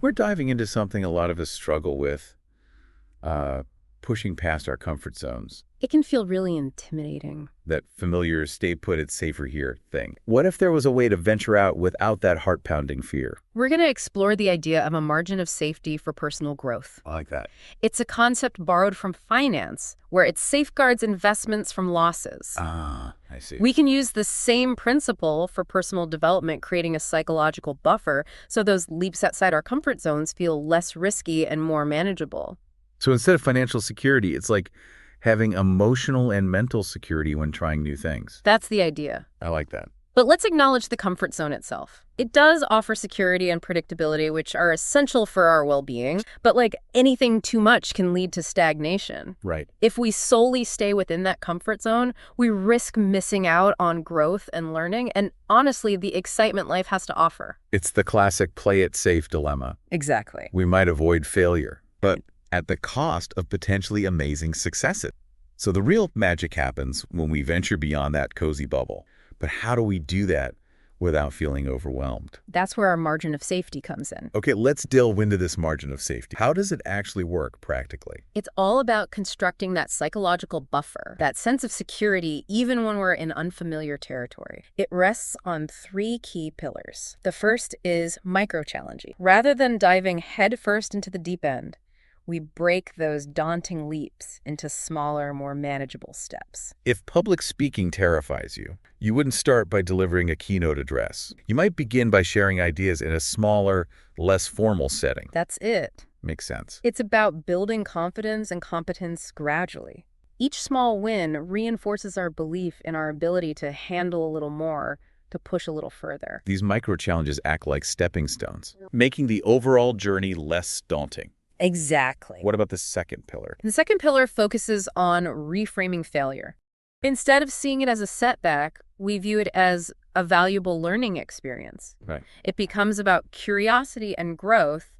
We're diving into something a lot of us struggle with, pushing past our comfort zones. It can feel really intimidating. That familiar stay put, it's safer here thing. What if there was a way to venture out without that heart-pounding fear? We're going to explore the idea of a margin of safety for personal growth. I like that. It's a concept borrowed from finance, where it safeguards investments from losses. Ah, I see. We can use the same principle for personal development, creating a psychological buffer so those leaps outside our comfort zones feel less risky and more manageable. So instead of financial security, it's like having emotional and mental security when trying new things. That's the idea. I like that. But let's acknowledge the comfort zone itself. It does offer security and predictability, which are essential for our well-being, but like anything too much can lead to stagnation. Right. If we solely stay within that comfort zone, we risk missing out on growth and learning, and honestly, the excitement life has to offer. It's the classic play it safe dilemma. Exactly. We might avoid failure, but at the cost of potentially amazing successes. So the real magic happens when we venture beyond that cozy bubble. But how do we do that without feeling overwhelmed? That's where our margin of safety comes in. Okay, let's delve into this margin of safety. How does it actually work practically? It's all about constructing that psychological buffer, that sense of security, even when we're in unfamiliar territory. It rests on 3 key pillars. The first is micro-challenging. Rather than diving headfirst into the deep end, we break those daunting leaps into smaller, more manageable steps. If public speaking terrifies you, you wouldn't start by delivering a keynote address. You might begin by sharing ideas in a smaller, less formal setting. That's it. Makes sense. It's about building confidence and competence gradually. Each small win reinforces our belief in our ability to handle a little more, to push a little further. These micro-challenges act like stepping stones, making the overall journey less daunting. Exactly. What about the second pillar? The second pillar focuses on reframing failure. Instead of seeing it as a setback, we view it as a valuable learning experience. Right. It becomes about curiosity and growth,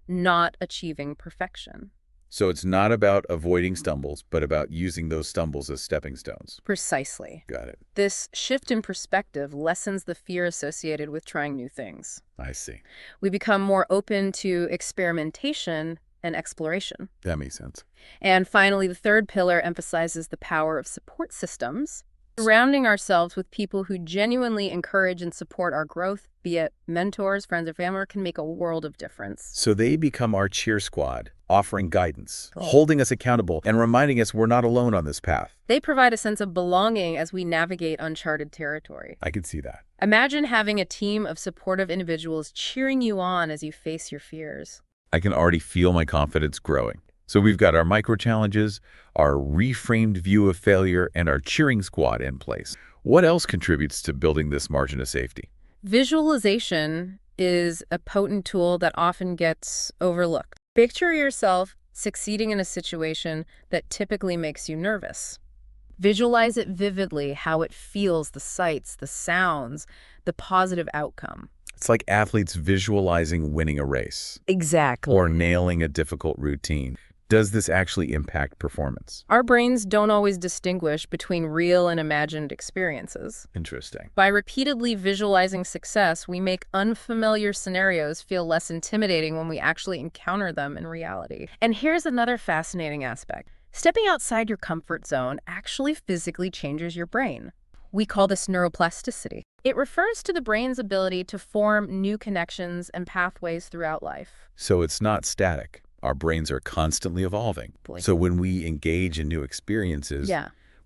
not achieving perfection. So it's not about avoiding stumbles, but about using those stumbles as stepping stones. Precisely. Got it. This shift in perspective lessens the fear associated with trying new things. I see. We become more open to experimentation and exploration. That makes sense. And finally, the third pillar emphasizes the power of support systems. Surrounding ourselves with people who genuinely encourage and support our growth, be it mentors, friends, or family, can make a world of difference. So they become our cheer squad, offering guidance, holding us accountable, and reminding us we're not alone on this path. They provide a sense of belonging as we navigate uncharted territory. I can see that. Imagine having a team of supportive individuals cheering you on as you face your fears. I can already feel my confidence growing. So we've got our micro-challenges, our reframed view of failure, and our cheering squad in place. What else contributes to building this margin of safety? Visualization is a potent tool that often gets overlooked. Picture yourself succeeding in a situation that typically makes you nervous. Visualize it vividly, how it feels, the sights, the sounds, the positive outcome. It's like athletes visualizing winning a race. Exactly. Or nailing a difficult routine. Does this actually impact performance? Our brains don't always distinguish between real and imagined experiences. Interesting. By repeatedly visualizing success, we make unfamiliar scenarios feel less intimidating when we actually encounter them in reality. And here's another fascinating aspect. Stepping outside your comfort zone actually physically changes your brain. We call this neuroplasticity. It refers to the brain's ability to form new connections and pathways throughout life. So it's not static. Our brains are constantly evolving. So when we engage in new experiences,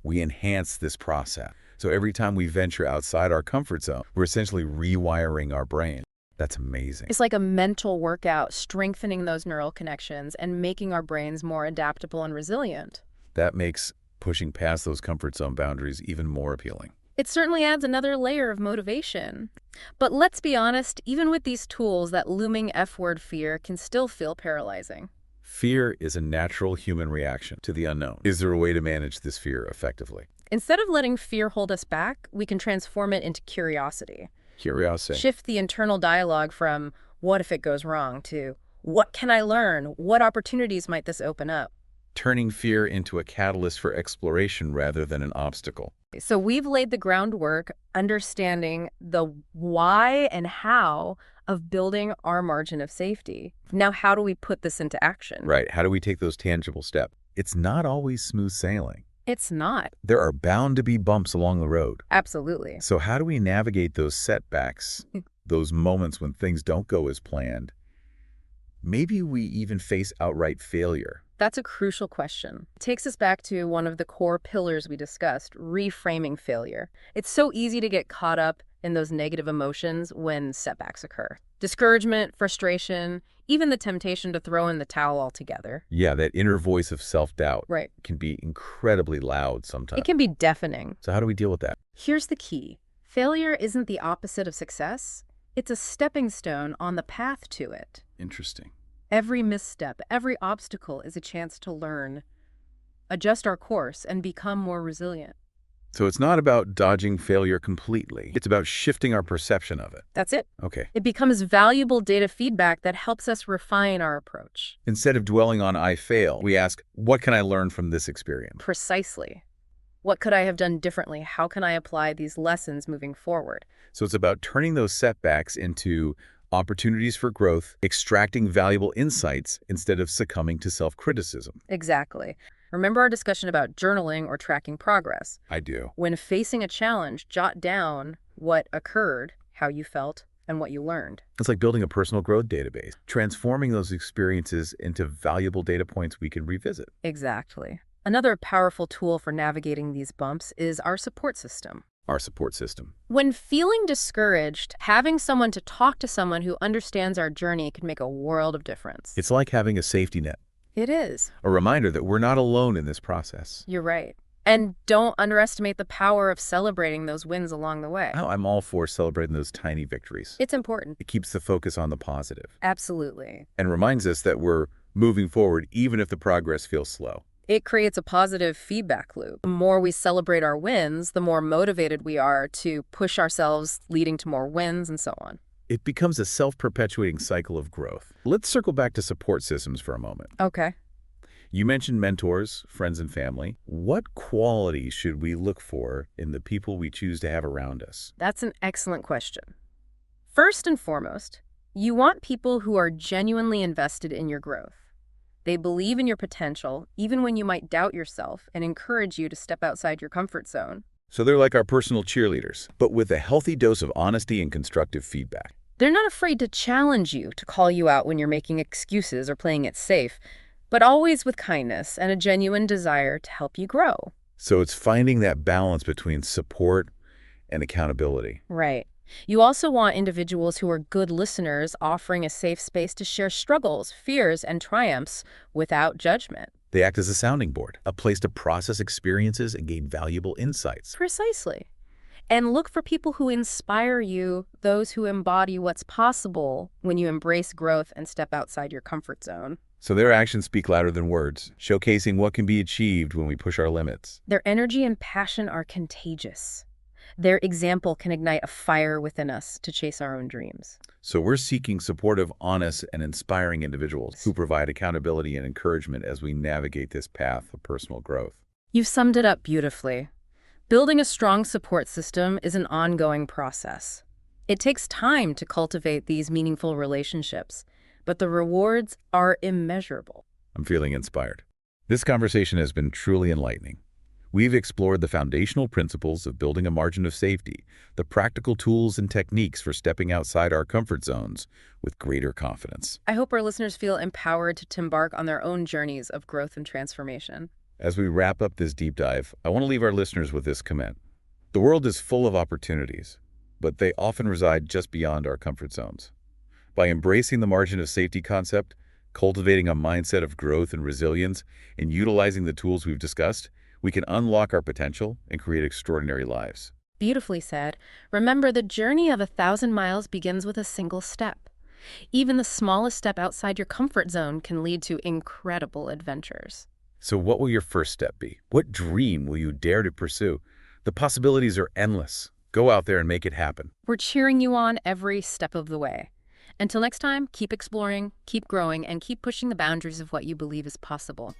we enhance this process. So every time we venture outside our comfort zone, we're essentially rewiring our brain. That's amazing. It's like a mental workout, strengthening those neural connections and making our brains more adaptable and resilient. That makes pushing past those comfort zone boundaries even more appealing. It certainly adds another layer of motivation. But let's be honest, even with these tools, that looming F-word fear can still feel paralyzing. Fear is a natural human reaction to the unknown. Is there a way to manage this fear effectively? Instead of letting fear hold us back, we can transform it into curiosity. Curiosity. Shift the internal dialogue from, what if it goes wrong, to, what can I learn? What opportunities might this open up? Turning fear into a catalyst for exploration rather than an obstacle. So we've laid the groundwork, understanding the why and how of building our margin of safety. Now, how do we put this into action? Right. How do we take those tangible steps? It's not always smooth sailing. It's not. There are bound to be bumps along the road. Absolutely. So how do we navigate those setbacks, those moments when things don't go as planned? Maybe we even face outright failure. That's a crucial question. It takes us back to one of the core pillars we discussed, reframing failure. It's so easy to get caught up in those negative emotions when setbacks occur. Discouragement, frustration, even the temptation to throw in the towel altogether. Yeah, that inner voice of self-doubt Right. can be incredibly loud sometimes. It can be deafening. So how do we deal with that? Here's the key. Failure isn't the opposite of success. It's a stepping stone on the path to it. Interesting. Every misstep, every obstacle is a chance to learn, adjust our course, and become more resilient. So it's not about dodging failure completely. It's about shifting our perception of it. That's it. Okay. It becomes valuable data feedback that helps us refine our approach. Instead of dwelling on I fail, we ask, what can I learn from this experience? Precisely. What could I have done differently? How can I apply these lessons moving forward? So it's about turning those setbacks into opportunities for growth, extracting valuable insights instead of succumbing to self-criticism. Exactly. Remember our discussion about journaling or tracking progress? I do. When facing a challenge, jot down what occurred, how you felt, and what you learned. It's like building a personal growth database, transforming those experiences into valuable data points we can revisit. Exactly. Another powerful tool for navigating these bumps is our support system. Our support system. When feeling discouraged, having someone to talk to someone who understands our journey can make a world of difference. It's like having a safety net. It is. A reminder that we're not alone in this process. You're right. And don't underestimate the power of celebrating those wins along the way. Oh, I'm all for celebrating those tiny victories. It's important. It keeps the focus on the positive. Absolutely. And reminds us that we're moving forward even if the progress feels slow. It creates a positive feedback loop. The more we celebrate our wins, the more motivated we are to push ourselves, leading to more wins and so on. It becomes a self-perpetuating cycle of growth. Let's circle back to support systems for a moment. Okay. You mentioned mentors, friends, and family. What qualities should we look for in the people we choose to have around us? That's an excellent question. First and foremost, you want people who are genuinely invested in your growth. They believe in your potential, even when you might doubt yourself, and encourage you to step outside your comfort zone. So they're like our personal cheerleaders, but with a healthy dose of honesty and constructive feedback. They're not afraid to challenge you, to call you out when you're making excuses or playing it safe, but always with kindness and a genuine desire to help you grow. So it's finding that balance between support and accountability. Right. You also want individuals who are good listeners, offering a safe space to share struggles, fears, and triumphs without judgment. They act as a sounding board, a place to process experiences and gain valuable insights. Precisely. And look for people who inspire you, those who embody what's possible when you embrace growth and step outside your comfort zone. So their actions speak louder than words, showcasing what can be achieved when we push our limits. Their energy and passion are contagious. Their example can ignite a fire within us to chase our own dreams. So we're seeking supportive, honest, and inspiring individuals who provide accountability and encouragement as we navigate this path of personal growth. You've summed it up beautifully. Building a strong support system is an ongoing process. It takes time to cultivate these meaningful relationships, but the rewards are immeasurable. I'm feeling inspired. This conversation has been truly enlightening. We've explored the foundational principles of building a margin of safety, the practical tools and techniques for stepping outside our comfort zones with greater confidence. I hope our listeners feel empowered to embark on their own journeys of growth and transformation. As we wrap up this deep dive, I want to leave our listeners with this comment. The world is full of opportunities, but they often reside just beyond our comfort zones. By embracing the margin of safety concept, cultivating a mindset of growth and resilience, and utilizing the tools we've discussed, we can unlock our potential and create extraordinary lives. Beautifully said. Remember, the journey of 1,000 miles begins with a single step. Even the smallest step outside your comfort zone can lead to incredible adventures. So what will your first step be? What dream will you dare to pursue? The possibilities are endless. Go out there and make it happen. We're cheering you on every step of the way. Until next time, keep exploring, keep growing, and keep pushing the boundaries of what you believe is possible.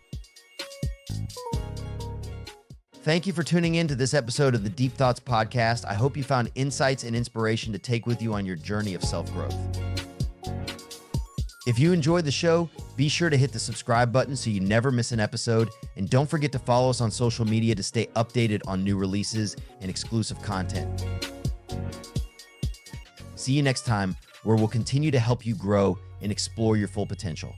Thank you for tuning in to this episode of the Deep Thoughts Podcast. I hope you found insights and inspiration to take with you on your journey of self-growth. If you enjoyed the show, be sure to hit the subscribe button so you never miss an episode. And don't forget to follow us on social media to stay updated on new releases and exclusive content. See you next time, where we'll continue to help you grow and explore your full potential.